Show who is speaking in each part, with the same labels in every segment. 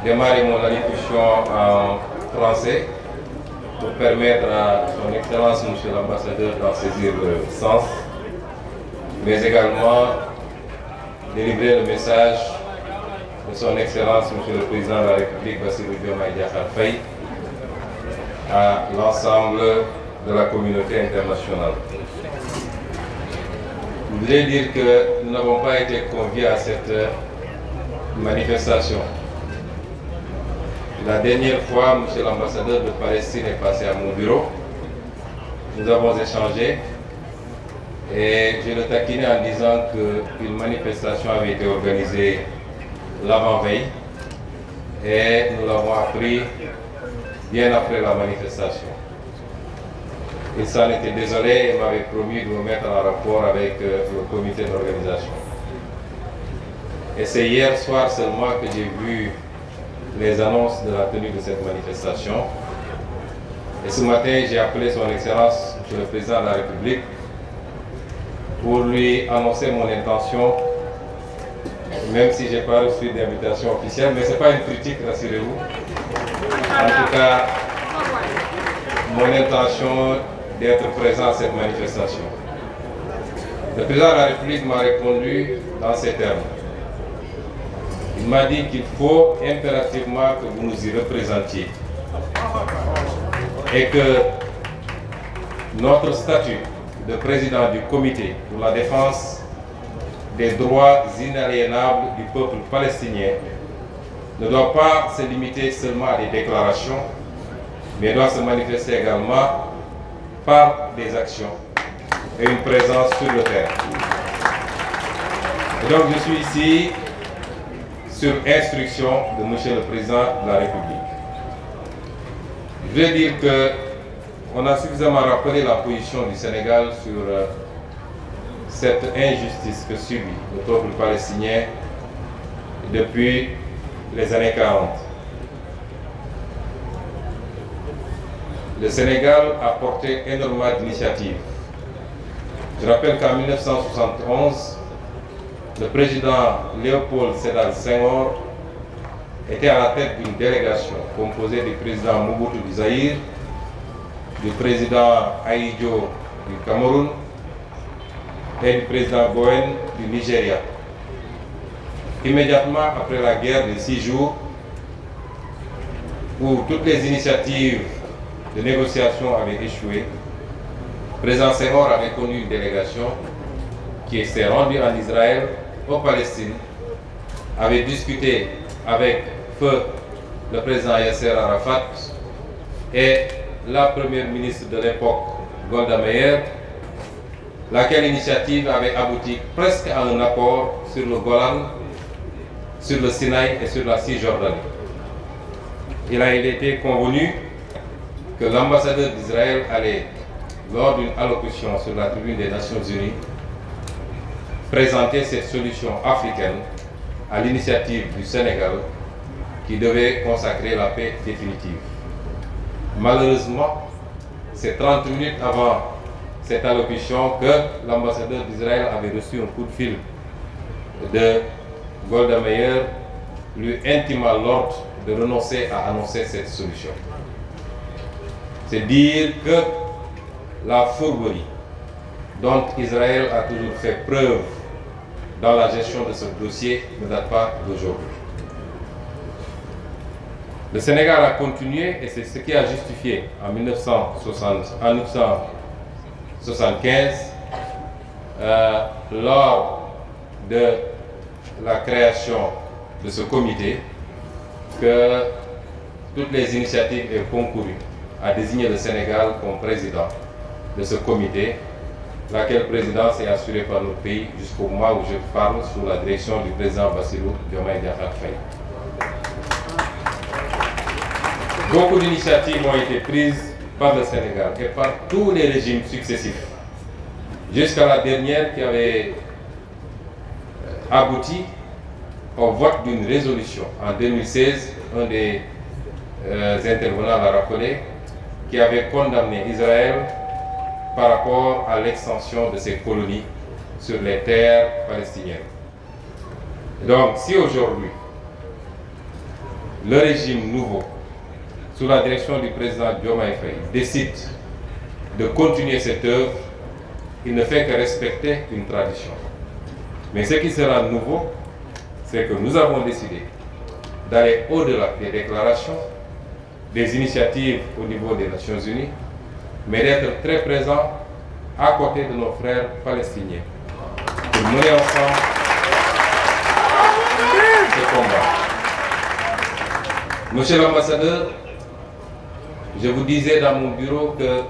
Speaker 1: démarrer mon allocution en français pour permettre à son Excellence, Monsieur l'Ambassadeur, d'en saisir le sens, mais également délivrer le message de son Excellence, Monsieur le Président de la République, Bassirou Diomaye Diakhar Faye, à l'ensemble de la communauté internationale. Je voudrais dire que nous n'avons pas été conviés à cette manifestation. La dernière fois, Monsieur l'ambassadeur de Palestine est passé à mon bureau. Nous avons échangé et je le taquinais en disant qu'une manifestation avait été organisée l'avant-veille et nous l'avons appris bien après la manifestation. Il s'en était désolé et m'avait promis de me mettre en rapport avec le comité d'organisation. Et c'est hier soir seulement que j'ai vu les annonces de la tenue de cette manifestation. Et ce matin, j'ai appelé son Excellence, Monsieur le Président de la République, pour lui annoncer mon intention, même si je n'ai pas reçu d'invitation officielle, mais ce n'est pas une critique, rassurez-vous. En tout cas, mon intention d'être présent à cette manifestation. Le Président de la République m'a répondu dans ces termes. Il m'a dit qu'il faut impérativement que vous nous y représentiez et que notre statut de président du comité pour la défense des droits inaliénables du peuple palestinien ne doit pas se limiter seulement à des déclarations, mais doit se manifester également par des actions et une présence sur le terrain. Et donc je suis ici sur instruction de Monsieur le Président de la République. Je veux dire qu'on a suffisamment rappelé la position du Sénégal sur cette injustice que subit le peuple palestinien depuis les années 40. Le Sénégal a porté énormément d'initiatives. Je rappelle qu'en 1971, le président Léopold Sédar Senghor était à la tête d'une délégation composée du président Mobutu du Zaïre, du président Ahidjo du Cameroun et du président Goen du Nigeria. Immédiatement après la guerre de 6 jours, où toutes les initiatives de négociation avaient échoué, le président Senghor avait connu une délégation qui s'est rendue en Israël, en Palestine, avait discuté avec feu le président Yasser Arafat et la première ministre de l'époque, Golda Meir, laquelle initiative avait abouti presque à un accord sur le Golan, sur le Sinaï et sur la Cisjordanie. Il a été convenu que l'ambassadeur d'Israël allait, lors d'une allocution sur la tribune des Nations Unies, présenter cette solution africaine à l'initiative du Sénégal qui devait consacrer la paix définitive. Malheureusement, c'est 30 minutes avant cette allocution que l'ambassadeur d'Israël avait reçu un coup de fil de Golda Meir, lui intimant l'ordre de renoncer à annoncer cette solution. C'est dire que la fourberie dont Israël a toujours fait preuve dans la gestion de ce dossier ne date pas d'aujourd'hui. Le Sénégal a continué et c'est ce qui a justifié en 1975, lors de la création de ce comité, que toutes les initiatives aient concouru à désigner le Sénégal comme président de ce comité, laquelle présidence est assurée par notre pays jusqu'au mois où je parle sous la direction du président Bassirou Diomaye Diakhar Faye. Beaucoup d'initiatives ont été prises par le Sénégal et par tous les régimes successifs, jusqu'à la dernière qui avait abouti au vote d'une résolution en 2016, un des intervenants l'a rappelé, qui avait condamné Israël par rapport à l'extension de ses colonies sur les terres palestiniennes. Donc, si aujourd'hui, le régime nouveau, sous la direction du président Diomaye Faye, décide de continuer cette œuvre, il ne fait que respecter une tradition. Mais ce qui sera nouveau, c'est que nous avons décidé d'aller au-delà des déclarations, des initiatives au niveau des Nations Unies, mais d'être très présents à côté de nos frères palestiniens pour mener ensemble ce combat. Monsieur l'ambassadeur, je vous disais dans mon bureau que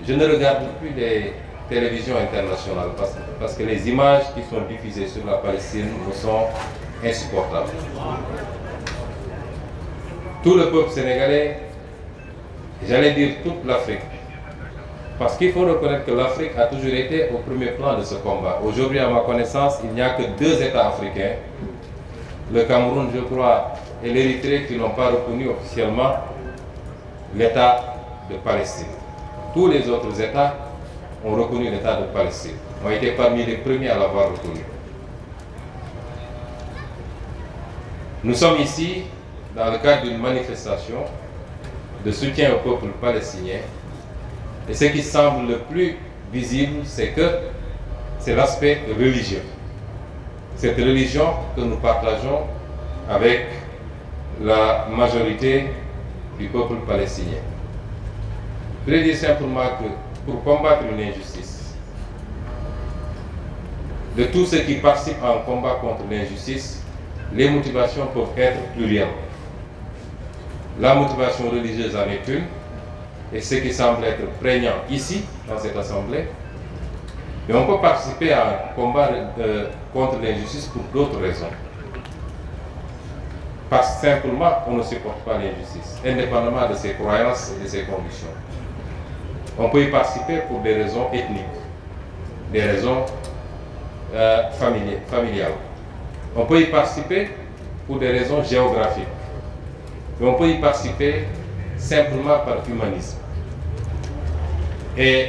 Speaker 1: je ne regarde plus les télévisions internationales parce que les images qui sont diffusées sur la Palestine me sont insupportables. Tout le peuple sénégalais, j'allais dire toute l'Afrique, parce qu'il faut reconnaître que l'Afrique a toujours été au premier plan de ce combat. Aujourd'hui, à ma connaissance, il n'y a que 2 États africains, le Cameroun, je crois, et l'Érythrée, qui n'ont pas reconnu officiellement l'État de Palestine. Tous les autres États ont reconnu l'État de Palestine, ont été parmi les premiers à l'avoir reconnu. Nous sommes ici dans le cadre d'une manifestation de soutien au peuple palestinien. Et ce qui semble le plus visible, c'est l'aspect religieux. Cette religion que nous partageons avec la majorité du peuple palestinien. Je voudrais dire simplement que pour combattre une injustice, de tous ceux qui participent à un combat contre l'injustice, les motivations peuvent être plurielles. La motivation religieuse en est une, et ce qui semble être prégnant ici, dans cette assemblée. Mais on peut participer à un combat contre l'injustice pour d'autres raisons. Parce que simplement, on ne supporte pas l'injustice, indépendamment de ses croyances et de ses convictions. On peut y participer pour des raisons ethniques, des raisons familiales. On peut y participer pour des raisons géographiques. Mais on peut y participer simplement par humanisme. Et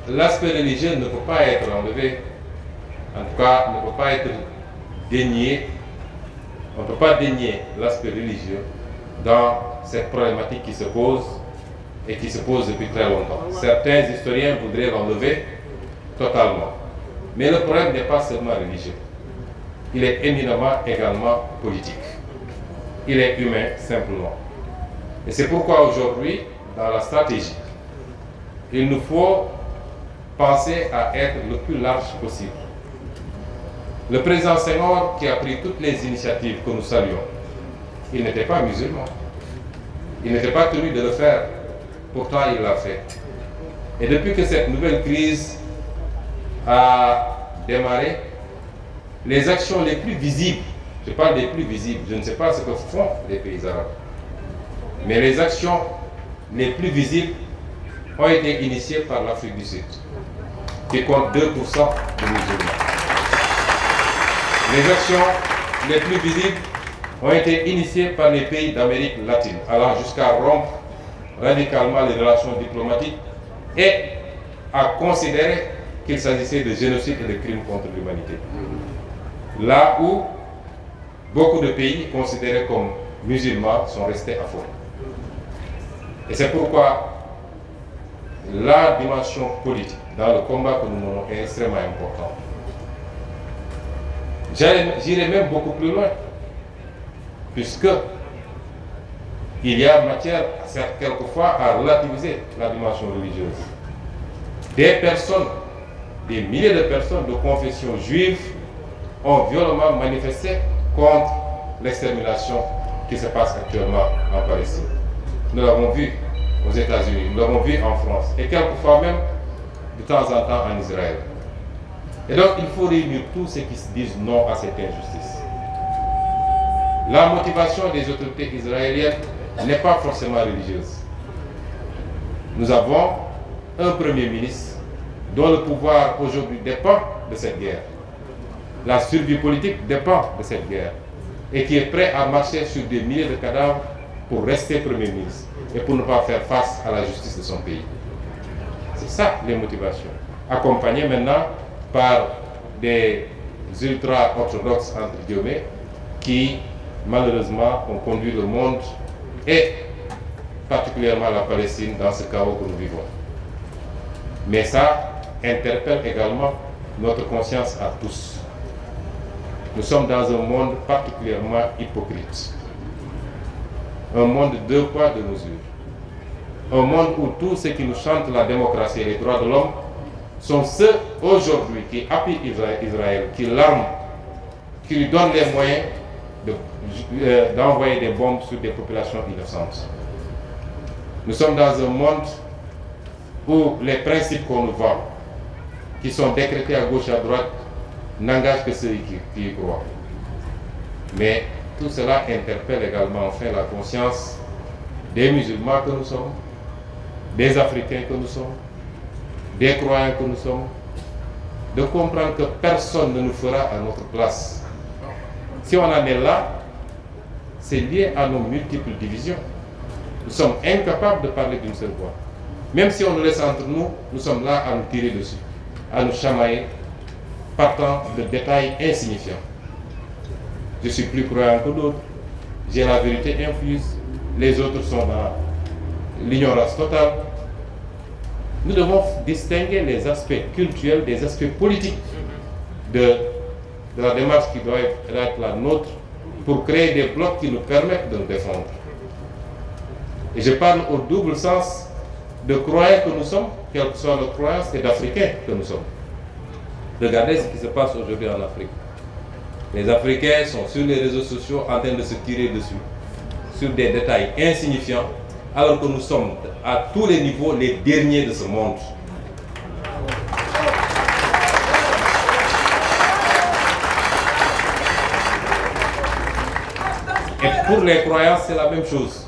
Speaker 1: l'aspect religieux ne peut pas être enlevé, en tout cas ne peut pas être dénié. On ne peut pas dénier l'aspect religieux dans cette problématique qui se pose et qui se pose depuis très longtemps. Certains historiens voudraient l'enlever totalement. Mais le problème n'est pas seulement religieux. Il est éminemment également politique. Il est humain simplement. Et c'est pourquoi aujourd'hui, dans la stratégie, il nous faut penser à être le plus large possible. Le président Senghor, qui a pris toutes les initiatives que nous saluons, il n'était pas musulman. Il n'était pas tenu de le faire. Pourtant, il l'a fait. Et depuis que cette nouvelle crise a démarré, les actions les plus visibles, je parle des plus visibles, je ne sais pas ce que font les pays arabes, mais les actions les plus visibles ont été initiées par l'Afrique du Sud, qui compte 2% de musulmans. Les actions les plus visibles ont été initiées par les pays d'Amérique latine, allant jusqu'à rompre radicalement les relations diplomatiques et à considérer qu'il s'agissait de génocide et de crimes contre l'humanité. Là où beaucoup de pays considérés comme musulmans sont restés à fond. Et c'est pourquoi la dimension politique dans le combat que nous menons est extrêmement importante. J'irai même beaucoup plus loin, puisque il y a matière, quelquefois, à relativiser la dimension religieuse. Des personnes, des milliers de personnes de confession juive ont violemment manifesté contre l'extermination qui se passe actuellement en Palestine. Nous l'avons vu aux États-Unis, nous l'avons vu en France, et quelquefois même de temps en temps en Israël. Et donc il faut réunir tous ceux qui se disent non à cette injustice. La motivation des autorités israéliennes n'est pas forcément religieuse. Nous avons un Premier ministre dont le pouvoir aujourd'hui dépend de cette guerre. La survie politique dépend de cette guerre et qui est prêt à marcher sur des milliers de cadavres pour rester Premier ministre et pour ne pas faire face à la justice de son pays. C'est ça les motivations. Accompagnées maintenant par des ultra-orthodoxes, entre guillemets, qui malheureusement, ont conduit le monde et particulièrement la Palestine dans ce chaos que nous vivons. Mais ça interpelle également notre conscience à tous. Nous sommes dans un monde particulièrement hypocrite. Un monde de deux poids, deux mesures. Un monde où tous ceux qui nous chantent la démocratie et les droits de l'homme sont ceux aujourd'hui qui appuient Israël, qui l'arment, qui lui donnent les moyens d'envoyer des bombes sur des populations innocentes. Nous sommes dans un monde où les principes qu'on nous vend, qui sont décrétés à gauche et à droite, n'engagent que ceux qui y croient. Mais tout cela interpelle également enfin la conscience des musulmans que nous sommes, des Africains que nous sommes, des croyants que nous sommes, de comprendre que personne ne nous fera à notre place. Si on en est là, c'est lié à nos multiples divisions. Nous sommes incapables de parler d'une seule voix. Même si on nous laisse entre nous, nous sommes là à nous tirer dessus, à nous chamailler, partant de détails insignifiants. Je suis plus croyant que d'autres, j'ai la vérité infuse, les autres sont dans l'ignorance totale. Nous devons distinguer les aspects culturels des aspects politiques de la démarche qui doit être la nôtre pour créer des blocs qui nous permettent de nous défendre. Et je parle au double sens de croyants que nous sommes, quelle que soit notre croyance, et d'Africains que nous sommes. Regardez ce qui se passe aujourd'hui en Afrique. Les Africains sont sur les réseaux sociaux en train de se tirer dessus, sur des détails insignifiants, alors que nous sommes à tous les niveaux les derniers de ce monde. Et pour les croyants, c'est la même chose.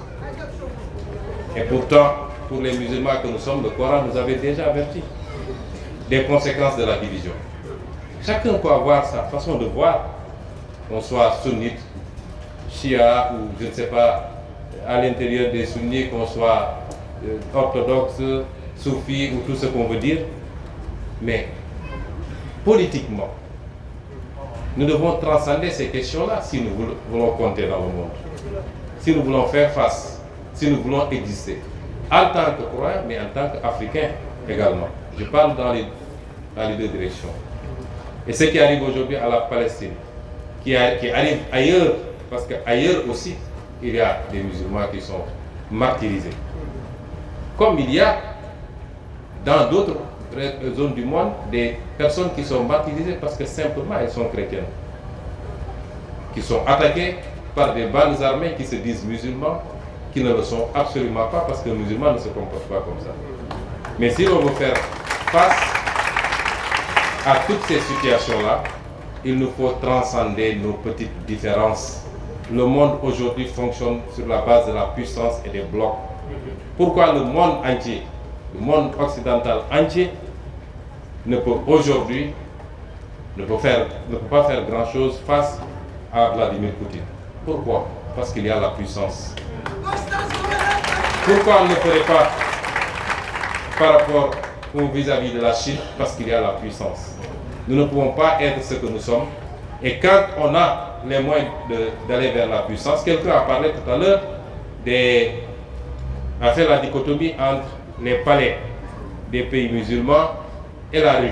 Speaker 1: Et pourtant, pour les musulmans que nous sommes, le Coran nous avait déjà averti des conséquences de la division. Chacun peut avoir sa façon de voir, qu'on soit sunnite, chia ou je ne sais pas, à l'intérieur des sunnis, qu'on soit orthodoxe, soufi ou tout ce qu'on veut dire. Mais politiquement, nous devons transcender ces questions-là si nous voulons compter dans le monde, si nous voulons faire face, si nous voulons exister, en tant que croyants, mais en tant qu'Africains également. Je parle dans les deux directions. Et ce qui arrive aujourd'hui à la Palestine, qui arrive ailleurs, parce qu'ailleurs aussi, il y a des musulmans qui sont martyrisés. Comme il y a dans d'autres zones du monde des personnes qui sont martyrisées parce que simplement elles sont chrétiennes, qui sont attaquées par des bandes armées qui se disent musulmans, qui ne le sont absolument pas parce que les musulmans ne se comportent pas comme ça. Mais si l'on veut faire face à toutes ces situations-là, il nous faut transcender nos petites différences. Le monde aujourd'hui fonctionne sur la base de la puissance et des blocs. Pourquoi le monde entier, le monde occidental entier, ne peut aujourd'hui, ne peut pas faire grand-chose face à Vladimir Poutine? Pourquoi? Parce qu'il y a la puissance. Pourquoi on ne ferait pas par rapport ou vis-à-vis de la Chine? Parce qu'il y a la puissance. Nous ne pouvons pas être ce que nous sommes. Et quand on a les moyens d'aller vers la puissance, quelqu'un a parlé tout à l'heure, a fait la dichotomie entre les palais des pays musulmans et la rue.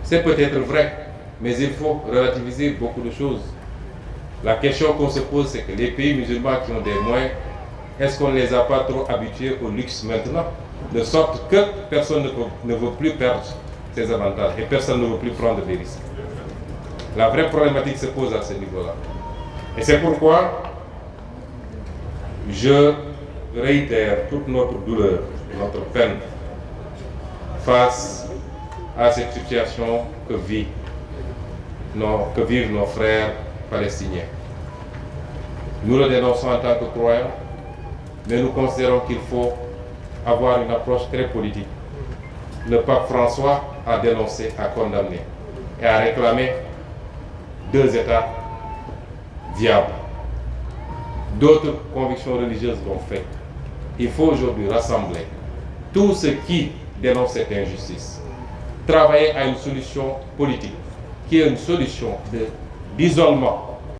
Speaker 1: C'est peut-être vrai, mais il faut relativiser beaucoup de choses. La question qu'on se pose, c'est que les pays musulmans qui ont des moyens, est-ce qu'on ne les a pas trop habitués au luxe maintenant? De sorte que personne ne veut plus perdre ses avantages et personne ne veut plus prendre des risques. La vraie problématique se pose à ce niveau-là. Et c'est pourquoi je réitère toute notre douleur, notre peine face à cette situation que vivent nos frères palestiniens. Nous le dénonçons en tant que croyants, mais nous considérons qu'il faut avoir une approche très politique. Le pape François a dénoncé, a condamné et a réclamé 2 États viables. D'autres convictions religieuses l'ont fait. Il faut aujourd'hui rassembler tous ceux qui dénoncent cette injustice, travailler à une solution politique, qui est une solution d'isolement